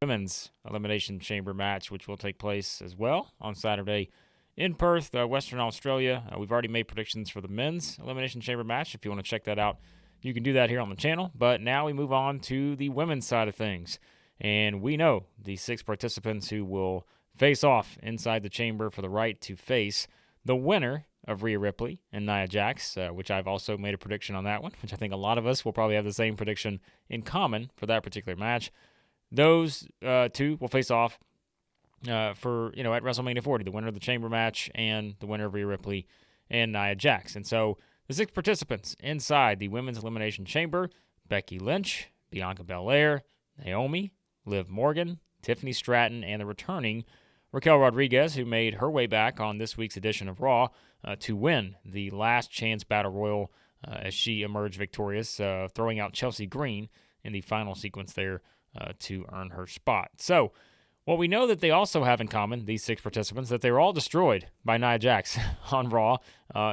women's Elimination Chamber match, which will take place as well on Saturday in Perth, Western Australia. We've already made predictions for the men's Elimination Chamber match. If you want to check that out, you can do that here on the channel. But now we move on to the women's side of things. And we know the 6 participants who will face off inside the chamber for the right to face the winner of Rhea Ripley and Nia Jax, which I've also made a prediction on that one, which I think a lot of us will probably have the same prediction in common for that particular match. Those two will face off for, at WrestleMania 40, the winner of the chamber match and the winner of Rhea Ripley and Nia Jax. And so the 6 participants inside the women's elimination chamber: Becky Lynch, Bianca Belair, Naomi, Liv Morgan, Tiffany Stratton, and the returning Raquel Rodriguez, who made her way back on this week's edition of Raw to win the last chance battle royal as she emerged victorious, throwing out Chelsea Green in the final sequence there to earn her spot. So, what we know that they also have in common, these 6 participants, that they were all destroyed by Nia Jax on Raw.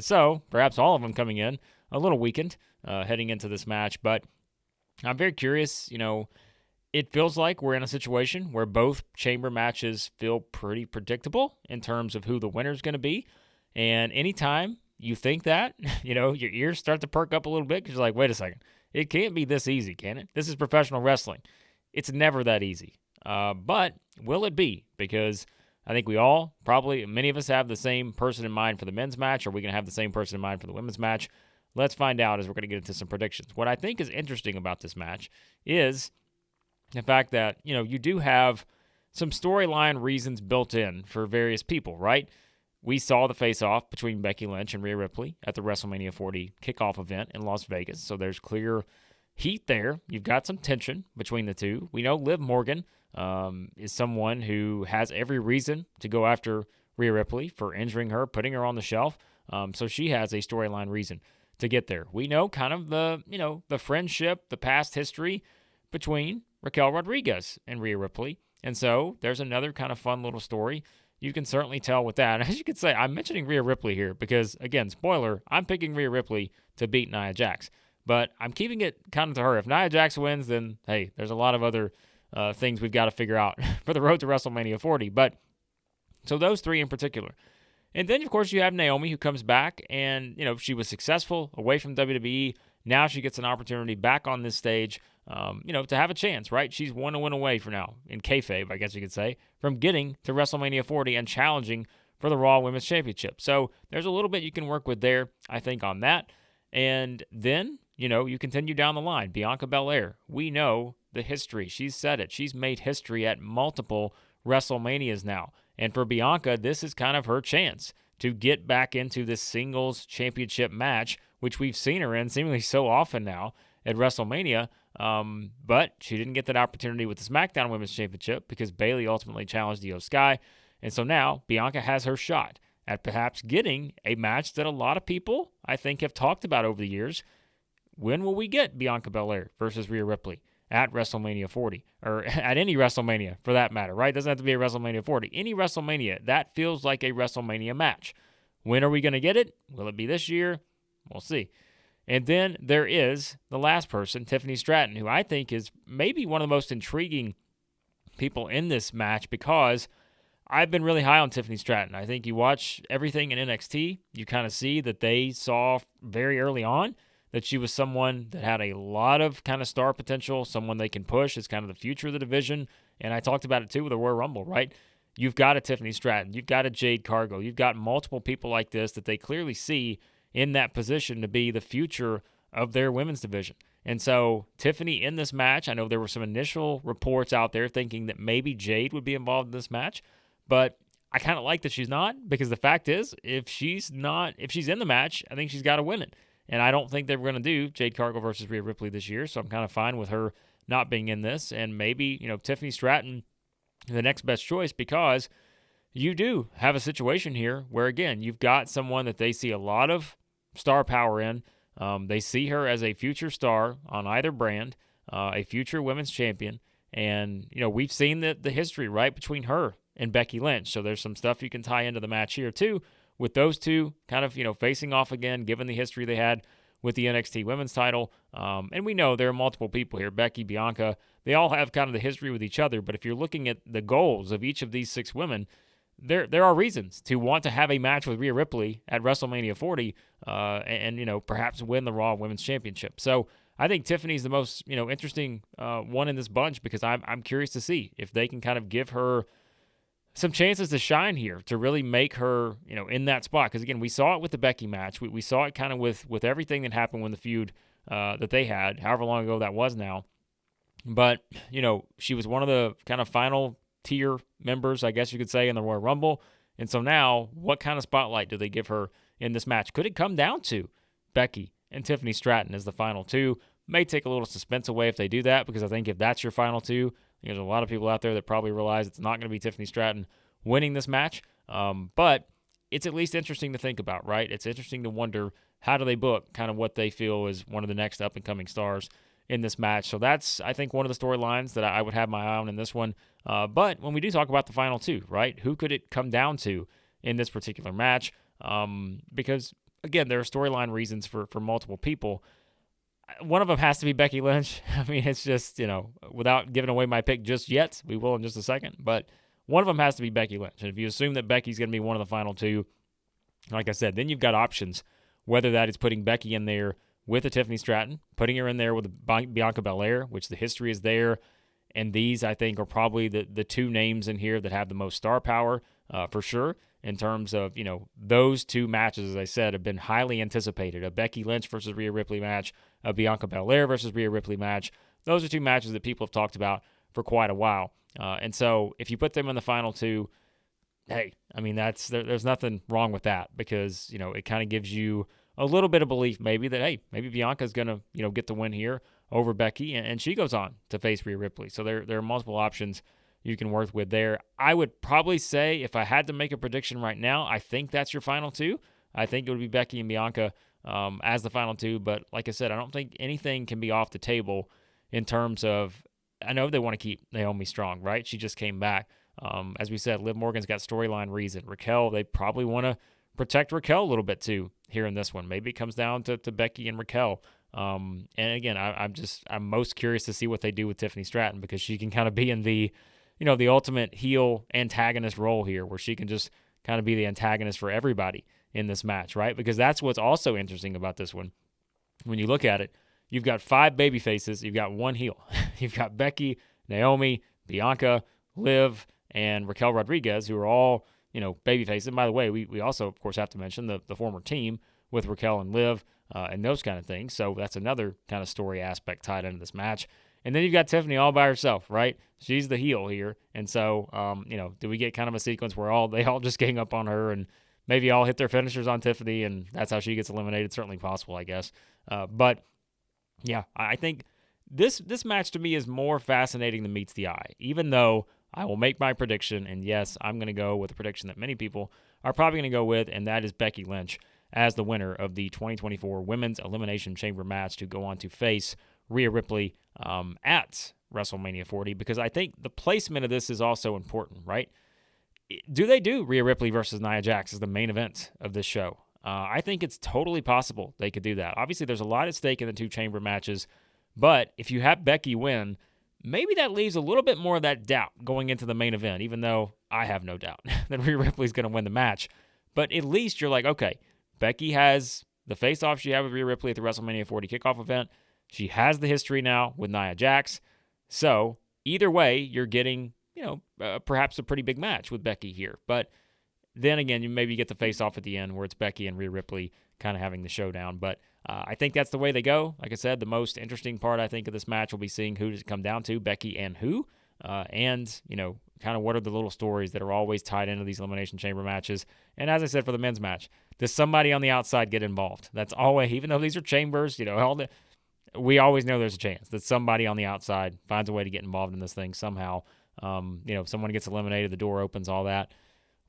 So, perhaps all of them coming in a little weakened heading into this match. But I'm very curious, it feels like we're in a situation where both chamber matches feel pretty predictable in terms of who the winner is going to be. And anytime you think that, your ears start to perk up a little bit because you're like, wait a second, it can't be this easy, can it? This is professional wrestling. It's never that easy. But will it be? Because I think we all, probably many of us, have the same person in mind for the men's match. Are we going to have the same person in mind for the women's match? Let's find out as we're going to get into some predictions. What I think is interesting about this match is the fact that, you do have some storyline reasons built in for various people, right? We saw the face-off between Becky Lynch and Rhea Ripley at the WrestleMania 40 kickoff event in Las Vegas, so there's clear heat there. You've got some tension between the two. We know Liv Morgan is someone who has every reason to go after Rhea Ripley for injuring her, putting her on the shelf, so she has a storyline reason to get there. We know kind of the friendship, the past history between Raquel Rodriguez and Rhea Ripley. And so there's another kind of fun little story you can certainly tell with that. And as you can say, I'm mentioning Rhea Ripley here because, again, spoiler, I'm picking Rhea Ripley to beat Nia Jax. But I'm keeping it kind of to her. If Nia Jax wins, then, hey, there's a lot of other things we've got to figure out for the road to WrestleMania 40. But so those 3 in particular. And then, of course, you have Naomi, who comes back and, she was successful away from WWE. Now she gets an opportunity back on this stage, to have a chance, right? She's 1 win away for now, in kayfabe, I guess you could say, from getting to WrestleMania 40 and challenging for the Raw Women's Championship. So there's a little bit you can work with there, I think, on that. And then, you continue down the line. Bianca Belair, we know the history. She's said it. She's made history at multiple WrestleManias now. And for Bianca, this is kind of her chance to get back into this singles championship match, which we've seen her in seemingly so often now at WrestleMania. But she didn't get that opportunity with the SmackDown Women's Championship because Bayley ultimately challenged Io Sky. And so now Bianca has her shot at perhaps getting a match that a lot of people, I think, have talked about over the years. When will we get Bianca Belair versus Rhea Ripley at WrestleMania 40? Or at any WrestleMania, for that matter, right? It doesn't have to be a WrestleMania 40. Any WrestleMania, that feels like a WrestleMania match. When are we going to get it? Will it be this year? We'll see. And then there is the last person, Tiffany Stratton, who I think is maybe one of the most intriguing people in this match because I've been really high on Tiffany Stratton. I think you watch everything in NXT, you kind of see that they saw very early on that she was someone that had a lot of kind of star potential, someone they can push as kind of the future of the division. And I talked about it too with the Royal Rumble, right? You've got a Tiffany Stratton, you've got a Jade Cargill, you've got multiple people like this that they clearly see in that position to be the future of their women's division. And so Tiffany in this match, I know there were some initial reports out there thinking that maybe Jade would be involved in this match, but I kind of like that she's not, because the fact is, if she's in the match, I think she's got to win it. And I don't think they were going to do Jade Cargill versus Rhea Ripley this year, so I'm kind of fine with her not being in this. And maybe, Tiffany Stratton, the next best choice, because you do have a situation here where, again, you've got someone that they see a lot of star power in. They see her as a future star on either brand, a future women's champion. And, we've seen the history, right, between her and Becky Lynch. So there's some stuff you can tie into the match here, too, with those two kind of, facing off again, given the history they had with the NXT women's title. And we know there are multiple people here. Becky, Bianca, they all have kind of the history with each other. But if you're looking at the goals of each of these 6 women, there are reasons to want to have a match with Rhea Ripley at WrestleMania 40 and perhaps win the Raw Women's Championship. So I think Tiffany's the most, interesting one in this bunch because I'm curious to see if they can kind of give her some chances to shine here, to really make her, in that spot. Because, again, we saw it with the Becky match. We saw it kind of with everything that happened when the feud that they had, however long ago that was now. But, she was one of the kind of final tier members, I guess you could say, in the Royal Rumble. And so now, what kind of spotlight do they give her in this match? Could it come down to Becky and Tiffany Stratton as the final 2? May take a little suspense away if they do that, because I think if that's your final 2, there's a lot of people out there that probably realize it's not going to be Tiffany Stratton winning this match. But it's at least interesting to think about, right? It's interesting to wonder, how do they book kind of what they feel is one of the next up-and-coming stars in this match. So that's, I think, one of the storylines that I would have my eye on in this one. But when we do talk about the final 2, right, who could it come down to in this particular match? Because, again, there are storyline reasons for multiple people. One of them has to be Becky Lynch. I mean, it's just, without giving away my pick just yet, we will in just a second, but one of them has to be Becky Lynch. And if you assume that Becky's going to be one of the final 2, like I said, then you've got options, whether that is putting Becky in there with a Tiffany Stratton, putting her in there with a Bianca Belair, which the history is there. And these, I think, are probably the 2 names in here that have the most star power for sure, in terms of, those 2 matches, as I said, have been highly anticipated. A Becky Lynch versus Rhea Ripley match, a Bianca Belair versus Rhea Ripley match. Those are 2 matches that people have talked about for quite a while. And so if you put them in the final 2, hey, I mean, there's nothing wrong with that, because, it kind of gives you a little bit of belief maybe that, hey, maybe Bianca's going to, get the win here over Becky, and she goes on to face Rhea Ripley. So there are multiple options you can work with there. I would probably say, if I had to make a prediction right now, I think that's your final 2. I think it would be Becky and Bianca as the final 2. But like I said, I don't think anything can be off the table in terms of, I know they want to keep Naomi strong, right? She just came back. As we said, Liv Morgan's got storyline reason. Raquel, they probably want to protect Raquel a little bit too here in this one. Maybe it comes down to Becky and Raquel. And again, I'm most curious to see what they do with Tiffany Stratton, because she can kind of be in the ultimate heel antagonist role here, where she can just kind of be the antagonist for everybody in this match, right? Because that's what's also interesting about this one. When you look at it, you've got 5 baby faces, you've got 1 heel. You've got Becky, Naomi, Bianca, Liv, and Raquel Rodriguez, who are all, baby faces. And by the way, we also, of course, have to mention the former team with Raquel and Liv and those kind of things. So that's another kind of story aspect tied into this match. And then you've got Tiffany all by herself, right? She's the heel here. And so, do we get kind of a sequence where they all just gang up on her and maybe all hit their finishers on Tiffany, and that's how she gets eliminated? Certainly possible, I guess. But, yeah, I think this match to me is more fascinating than meets the eye, even though I will make my prediction. And, yes, I'm going to go with a prediction that many people are probably going to go with, and that is Becky Lynch as the winner of the 2024 Women's Elimination Chamber match to go on to face Rhea Ripley at WrestleMania 40, because I think the placement of this is also important, right? Do they do Rhea Ripley versus Nia Jax as the main event of this show? I think it's totally possible they could do that. Obviously, there's a lot at stake in the 2 chamber matches, but if you have Becky win, maybe that leaves a little bit more of that doubt going into the main event, even though I have no doubt that Rhea Ripley's going to win the match. But at least you're like, okay, Becky has the face-off she had with Rhea Ripley at the WrestleMania 40 kickoff event. She has the history now with Nia Jax. So either way, you're getting, perhaps a pretty big match with Becky here. But then again, you maybe get the face-off at the end where it's Becky and Rhea Ripley kind of having the showdown. But I think that's the way they go. Like I said, the most interesting part, I think, of this match will be seeing who does it come down to, Becky and who. And, kind of what are the little stories that are always tied into these Elimination Chamber matches. And as I said, for the men's match, does somebody on the outside get involved? That's always, even though these are chambers, we always know there's a chance that somebody on the outside finds a way to get involved in this thing somehow. If someone gets eliminated, the door opens, all that.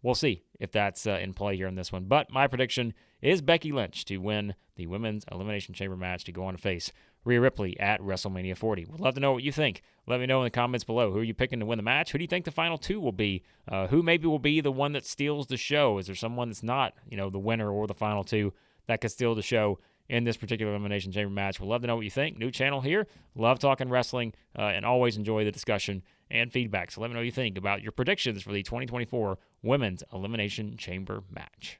We'll see if that's in play here in this one. But my prediction is Becky Lynch to win the Women's Elimination Chamber match to go on to face Rhea Ripley at WrestleMania 40. We'd love to know what you think. Let me know in the comments below. Who are you picking to win the match? Who do you think the final 2 will be? Who maybe will be the one that steals the show? Is there someone that's not, the winner or the final 2 that could steal the show in this particular Elimination Chamber match. We'd love to know what you think. New channel here. Love talking wrestling and always enjoy the discussion and feedback. So let me know what you think about your predictions for the 2024 Women's Elimination Chamber match.